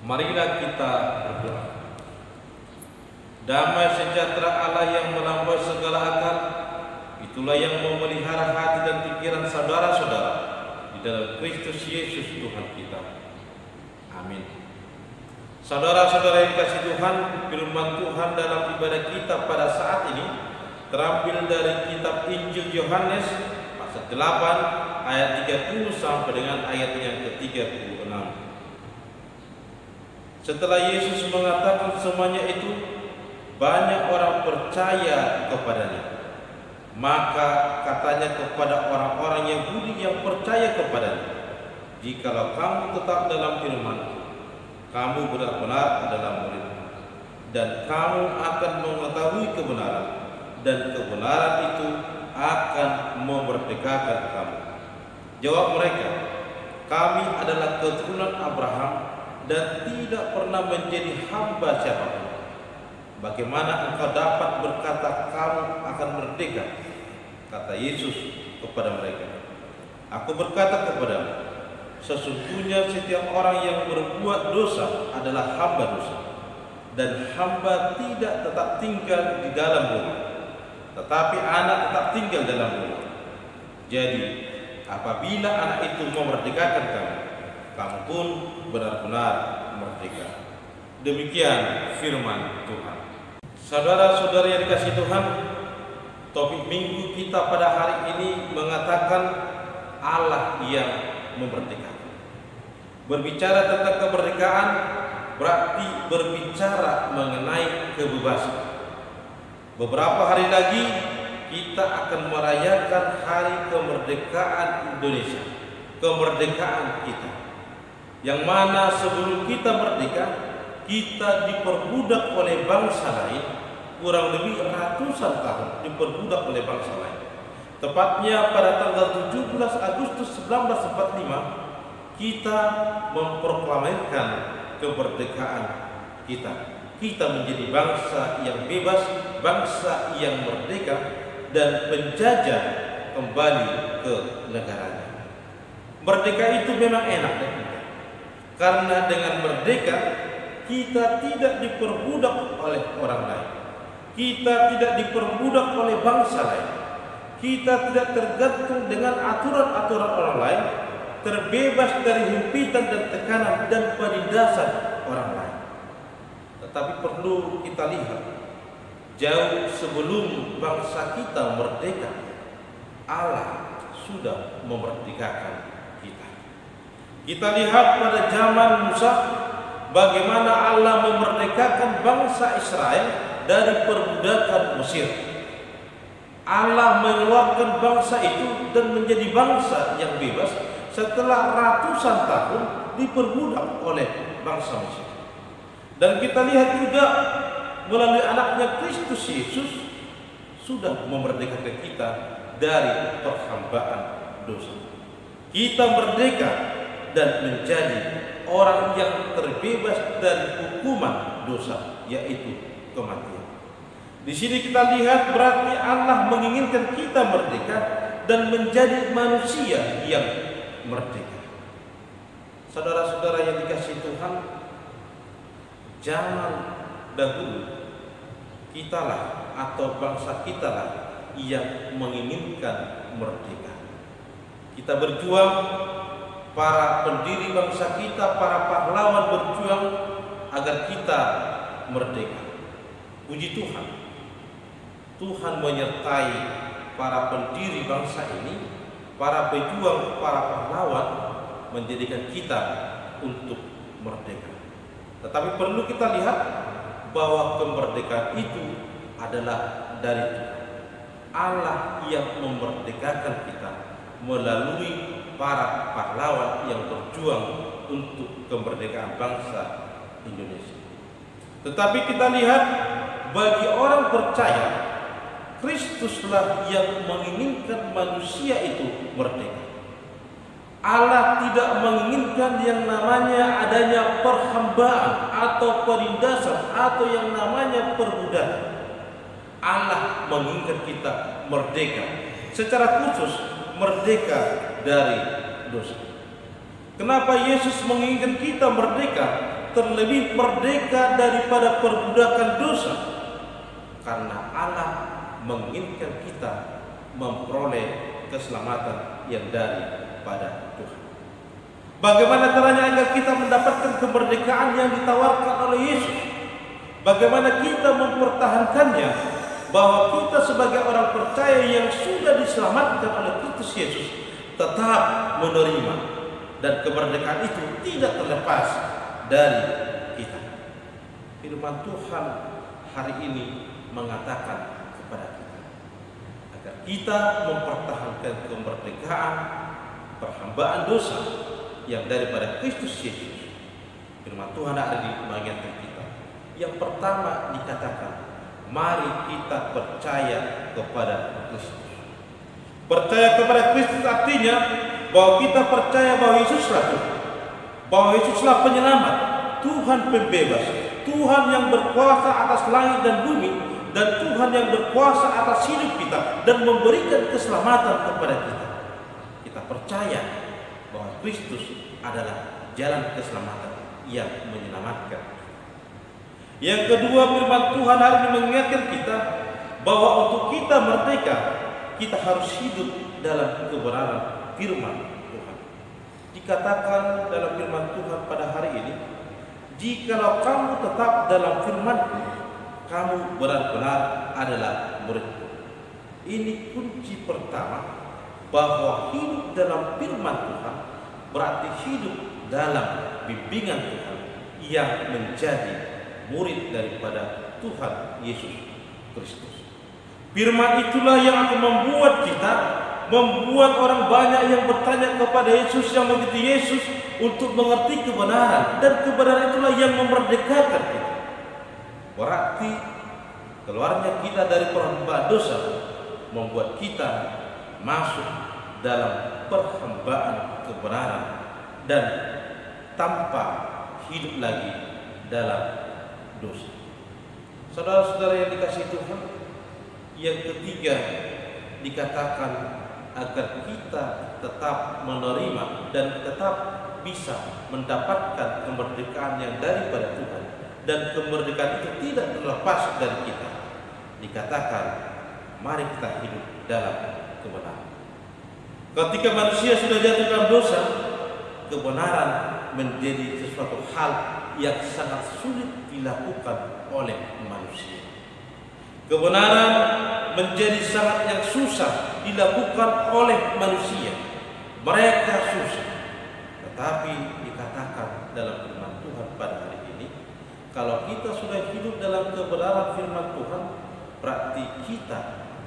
Marilah kita berdoa. Damai sejahtera Allah yang melampaui segala akal, itulah yang memelihara hati dan pikiran saudara-saudara di dalam Kristus Yesus Tuhan kita. Amin. Saudara-saudara yang dikasihi Tuhan, firman Tuhan dalam ibadah kita pada saat ini terambil dari kitab Injil Yohanes pasal 8 ayat 30 sampai dengan ayat yang ke-36. Setelah Yesus mengatakan semuanya itu, banyak orang percaya kepadanya. Maka katanya kepada orang-orang Yahudi yang percaya kepadanya, "Jikalau kamu tetap dalam firman-Ku, kamu benar-benar adalah murid-Ku, dan kamu akan mengetahui kebenaran, dan kebenaran itu akan memerdekakan kamu." Jawab mereka, "Kami adalah keturunan Abraham dan tidak pernah menjadi hamba siapapun. Bagaimana engkau dapat berkata kamu akan merdeka?" Kata Yesus kepada mereka, "Aku berkata kepadamu, sesungguhnya setiap orang yang berbuat dosa adalah hamba dosa, dan hamba tidak tetap tinggal di dalam rumah, tetapi anak tetap tinggal dalam rumah. Jadi apabila anak itu memerdekakan kamu, kamu pun benar-benar merdeka." Demikian firman Tuhan. Saudara-saudara yang dikasihi Tuhan, topik minggu kita pada hari ini mengatakan Allah yang memerdekakan. Berbicara tentang kemerdekaan berarti berbicara mengenai kebebasan. Beberapa hari lagi kita akan merayakan hari kemerdekaan Indonesia, kemerdekaan kita, yang mana sebelum kita merdeka, kita diperbudak oleh bangsa lain, kurang lebih ratusan tahun diperbudak oleh bangsa lain. Tepatnya pada tanggal 17 Agustus 1945 kita memproklamirkan kemerdekaan kita. Kita menjadi bangsa yang bebas, bangsa yang merdeka, dan penjajah kembali ke negaranya. Merdeka itu memang enak, karena dengan merdeka kita tidak diperbudak oleh orang lain. Kita tidak diperbudak oleh bangsa lain. Kita tidak tergantung dengan aturan-aturan orang lain, terbebas dari himpitan dan tekanan dan penindasan orang lain. Tetapi perlu kita lihat, jauh sebelum bangsa kita merdeka, Allah sudah memerdekakan kita. Kita lihat pada zaman Musa, bagaimana Allah memerdekakan bangsa Israel dari perbudakan Mesir. Allah mengeluarkan bangsa itu dan menjadi bangsa yang bebas setelah ratusan tahun diperbudak oleh bangsa Mesir. Dan kita lihat juga melalui anaknya Kristus Yesus sudah memerdekakan kita dari perhambaan dosa. Kita merdeka dan menjadi orang yang terbebas dari hukuman dosa, yaitu kematian. Di sini kita lihat berarti Allah menginginkan kita merdeka dan menjadi manusia yang merdeka. Saudara-saudara yang dikasihi Tuhan, zaman dahulu kitalah atau bangsa kitalah yang menginginkan merdeka. Kita berjuang, para pendiri bangsa kita, para pahlawan berjuang agar kita merdeka. Puji Tuhan, Tuhan menyertai para pendiri bangsa ini, para pejuang, para pahlawan, menjadikan kita untuk merdeka. Tetapi perlu kita lihat bahwa kemerdekaan itu adalah dari Tuhan. Allah yang memerdekakan kita melalui para pahlawan yang berjuang untuk kemerdekaan bangsa Indonesia. Tetapi kita lihat, bagi orang percaya, Kristuslah yang menginginkan manusia itu merdeka. Allah tidak menginginkan yang namanya adanya perhambaan atau penindasan atau yang namanya perbudakan. Allah menginginkan kita merdeka, secara khusus merdeka dari dosa. Kenapa Yesus menginginkan kita merdeka? terlebih merdeka daripada perbudakan dosa, karena Allah menginginkan kita memperoleh keselamatan yang daripada Tuhan. Bagaimana caranya agar kita mendapatkan kemerdekaan yang ditawarkan oleh Yesus? Bagaimana kita mempertahankannya, bahwa kita sebagai orang percaya yang sudah diselamatkan oleh Kristus Yesus tetap menerima, dan kemerdekaan itu tidak terlepas dari kita. Firman Tuhan hari ini mengatakan kepada kita agar kita mempertahankan kemerdekaan perhambaan dosa yang daripada Kristus Yesus. Firman Tuhan hari ini mengingatkan kita. Yang pertama dikatakan, mari kita percaya kepada Kristus. Percaya kepada Kristus artinya bahwa kita percaya bahwa Yesuslah Tuhan, bahwa Yesuslah penyelamat, Tuhan pembebas, Tuhan yang berkuasa atas langit dan bumi, dan Tuhan yang berkuasa atas hidup kita dan memberikan keselamatan kepada kita. Kita percaya bahwa Kristus adalah jalan keselamatan yang menyelamatkan. Yang kedua, firman Tuhan hari ini mengingatkan kita bahwa untuk kita merdeka, kita harus hidup dalam kebenaran firman Tuhan. Dikatakan dalam firman Tuhan pada hari ini, jikalau kamu tetap dalam firman-Ku, kamu benar-benar adalah murid-Ku. Ini kunci pertama, bahwa hidup dalam firman Tuhan berarti hidup dalam bimbingan Tuhan yang menjadi murid daripada Tuhan Yesus Kristus. Firman itulah yang akan membuat orang banyak yang bertanya kepada Yesus, yang mengikuti Yesus untuk mengerti kebenaran, dan kebenaran itulah yang memerdekakan kita. Berarti keluarnya kita dari perhambaan dosa membuat kita masuk dalam perhambaan kebenaran dan tanpa hidup lagi dalam dosa. Saudara-saudara yang dikasihi Tuhan, yang ketiga dikatakan agar kita tetap menerima dan tetap bisa mendapatkan kemerdekaan yang daripada Tuhan, dan kemerdekaan itu tidak terlepas dari kita. Dikatakan, mari kita hidup dalam kebenaran. Ketika manusia sudah jatuh dalam dosa, kebenaran menjadi sesuatu hal yang sangat sulit dilakukan oleh manusia. Kebenaran menjadi sangat yang susah dilakukan oleh manusia. Mereka susah. Tetapi dikatakan dalam firman Tuhan pada hari ini, kalau kita sudah hidup dalam kebenaran firman Tuhan, berarti kita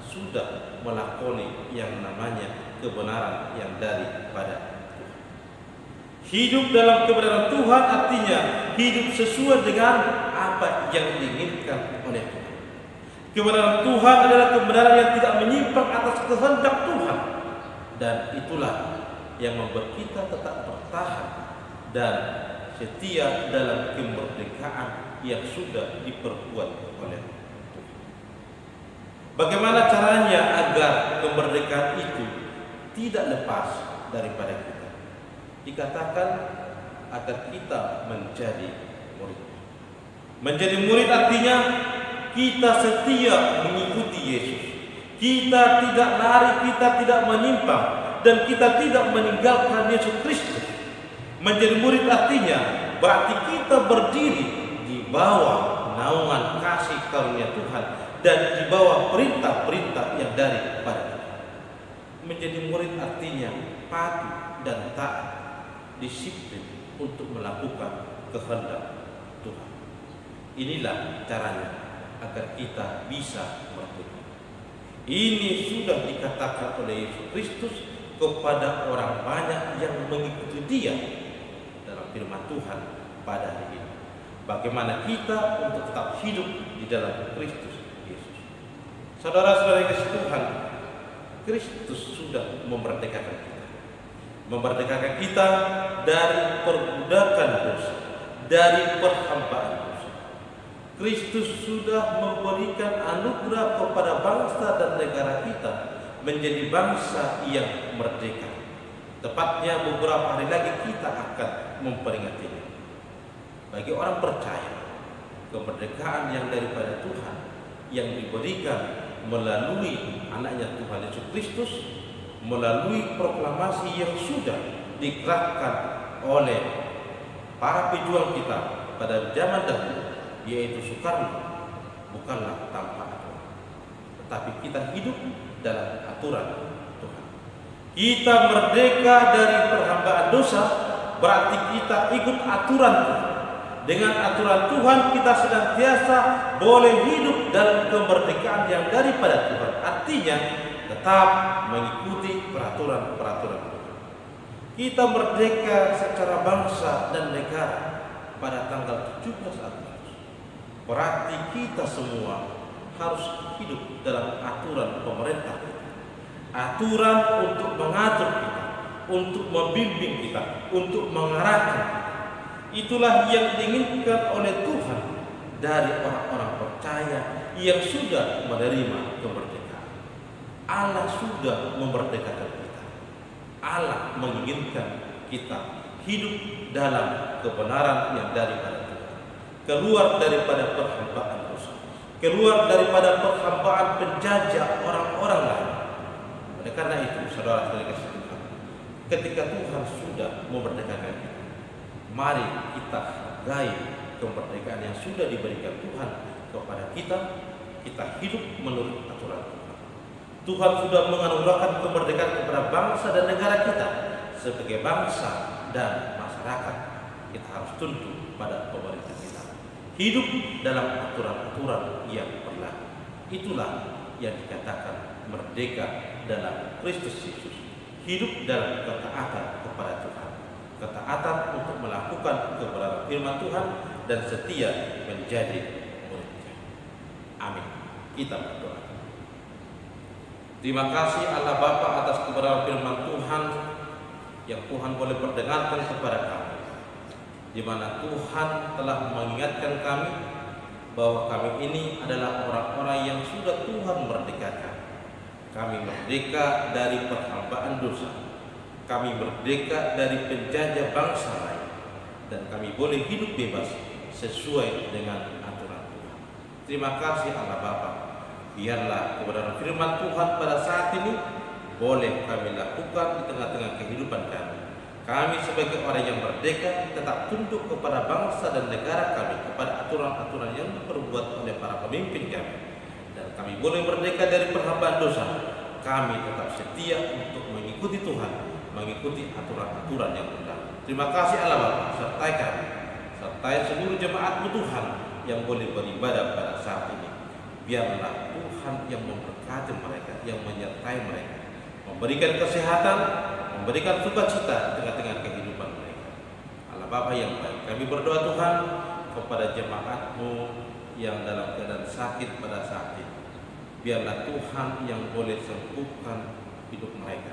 sudah melakoni yang namanya kebenaran yang daripada Tuhan. Hidup dalam kebenaran Tuhan artinya hidup sesuai dengan apa yang diinginkan oleh Tuhan. Kebenaran Tuhan adalah kebenaran yang tidak menyimpang atas kehendak Tuhan, dan itulah yang membuat kita tetap bertahan dan setia dalam kemerdekaan yang sudah diperbuat oleh Tuhan. Bagaimana caranya agar kemerdekaan itu tidak lepas daripada kita? Dikatakan agar kita menjadi murid. Menjadi murid artinya kita setia mengikuti Yesus. Kita tidak lari, kita tidak menyimpang, dan kita tidak meninggalkan Yesus Kristus. Menjadi murid artinya berarti kita berdiri di bawah naungan kasih karunia Tuhan dan di bawah perintah-perintah yang daripada Tuhan. Menjadi murid artinya patuh dan taat, disiplin untuk melakukan kehendak Tuhan. Inilah caranya agar kita bisa merdeka. Ini sudah dikatakan oleh Yesus Kristus kepada orang banyak yang mengikuti Dia dalam firman Tuhan pada hari ini. Bagaimana kita untuk tetap hidup di dalam Kristus Yesus. Saudara-saudara yang dikasihi Tuhan, Kristus sudah memerdekakan kita. Memerdekakan kita dari perbudakan dosa, dari perhambaan dosa. Kristus sudah memberikan anugerah kepada bangsa dan negara kita menjadi bangsa yang merdeka. Tepatnya beberapa hari lagi kita akan memperingatinya. bagi orang percaya, kemerdekaan yang daripada Tuhan yang diberikan melalui anaknya Tuhan Yesus Kristus, melalui proklamasi yang sudah digerakkan oleh para pejuang kita pada zaman dahulu, yaitu Soekarno, bukanlah tanpa aturan, tetapi kita hidup dalam aturan Tuhan. Kita merdeka dari perhambaan dosa, berarti kita ikut aturan Tuhan. Dengan aturan Tuhan kita senantiasa boleh hidup dalam kemerdekaan yang daripada Tuhan. Artinya tetap mengikuti peraturan-peraturan Tuhan. Kita merdeka secara bangsa dan negara pada tanggal 17 Agustus. Berarti kita semua harus hidup dalam aturan pemerintah kita. Aturan untuk mengatur kita, untuk membimbing kita, untuk mengarahkan kita. Itulah yang diinginkan oleh Tuhan dari orang-orang percaya yang sudah menerima kemerdekaan. Allah sudah memerdekakan kita. Allah menginginkan kita hidup dalam kebenaran yang daripada Tuhan, keluar daripada perhambaan dosa, keluar daripada perhambaan penjajah orang-orang lain. Oleh karena itu, saudara-saudara kasih Tuhan, ketika Tuhan sudah memerdekakan kita, mari kita hargai kemerdekaan yang sudah diberikan Tuhan kepada kita. Kita hidup menurut aturan Tuhan. Tuhan sudah menganugerahkan kemerdekaan kepada bangsa dan negara kita. Sebagai bangsa dan masyarakat, kita harus tunduk pada pemerintah kita. Hidup dalam aturan-aturan yang berlaku. Itulah yang dikatakan merdeka dalam Kristus Yesus. Hidup dalam ketaatan kepada Tuhan, ketaatan untuk melakukan kebenaran firman Tuhan dan setia menjadi muridnya. Amin. Kita berdoa. Terima kasih Allah Bapa atas kebenaran firman Tuhan yang Tuhan boleh perdengarkan kepada kami, di mana Tuhan telah mengingatkan kami bahwa kami ini adalah orang-orang yang sudah Tuhan merdekakan. Kami merdeka dari perhambaan dosa. Kami merdeka dari penjajah bangsa lain, dan kami boleh hidup bebas sesuai dengan aturan Tuhan. Terima kasih Allah Bapa. Biarlah kebenaran firman Tuhan pada saat ini boleh kami lakukan di tengah-tengah kehidupan kami. Kami sebagai orang yang merdeka tetap tunduk kepada bangsa dan negara kami, kepada aturan-aturan yang diperbuat oleh para pemimpin kami, dan kami boleh merdeka dari perhambaan dosa. Kami tetap setia untuk mengikuti Tuhan, mengikuti aturan-aturan yang benar. Terima kasih Allah Bapa, sertai kami, sertai seluruh jemaat-Mu Tuhan yang boleh beribadah pada saat ini. Biarlah Tuhan yang memberkati mereka, yang menyertai mereka, memberikan kesehatan, memberikan sukacita di tengah-tengah kehidupan mereka. Allah Bapa yang baik, kami berdoa Tuhan kepada jemaat-Mu yang dalam keadaan sakit pada saat ini. Biarlah Tuhan yang boleh sembuhkan hidup mereka.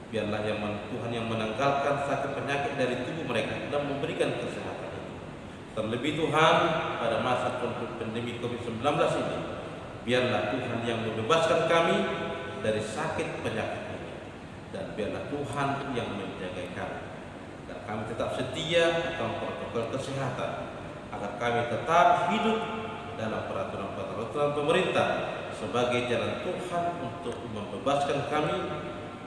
Biarlah Tuhan yang menanggalkan sakit penyakit dari tubuh mereka dan memberikan kesehatan itu. Terlebih Tuhan pada masa pandemi COVID-19 ini, biarlah Tuhan yang membebaskan kami dari sakit penyakit ini, dan biarlah Tuhan yang menjaga kami, dan kami tetap setia akan protokol kesehatan, agar kami tetap hidup dalam peraturan-peraturan pemerintah sebagai jalan Tuhan untuk membebaskan kami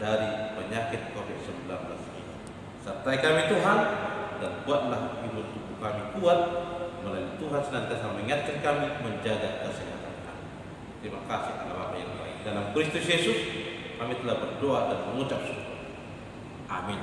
dari penyakit COVID-19 ini. Sertai kami Tuhan, dan buatlah imun tubuh kami kuat, melalui Tuhan senantiasa mengingatkan kami menjaga kesehatan kami. Terima kasih Allah Bapa yang baik. Dalam Kristus Yesus kami telah berdoa dan mengucap syukur. Amin.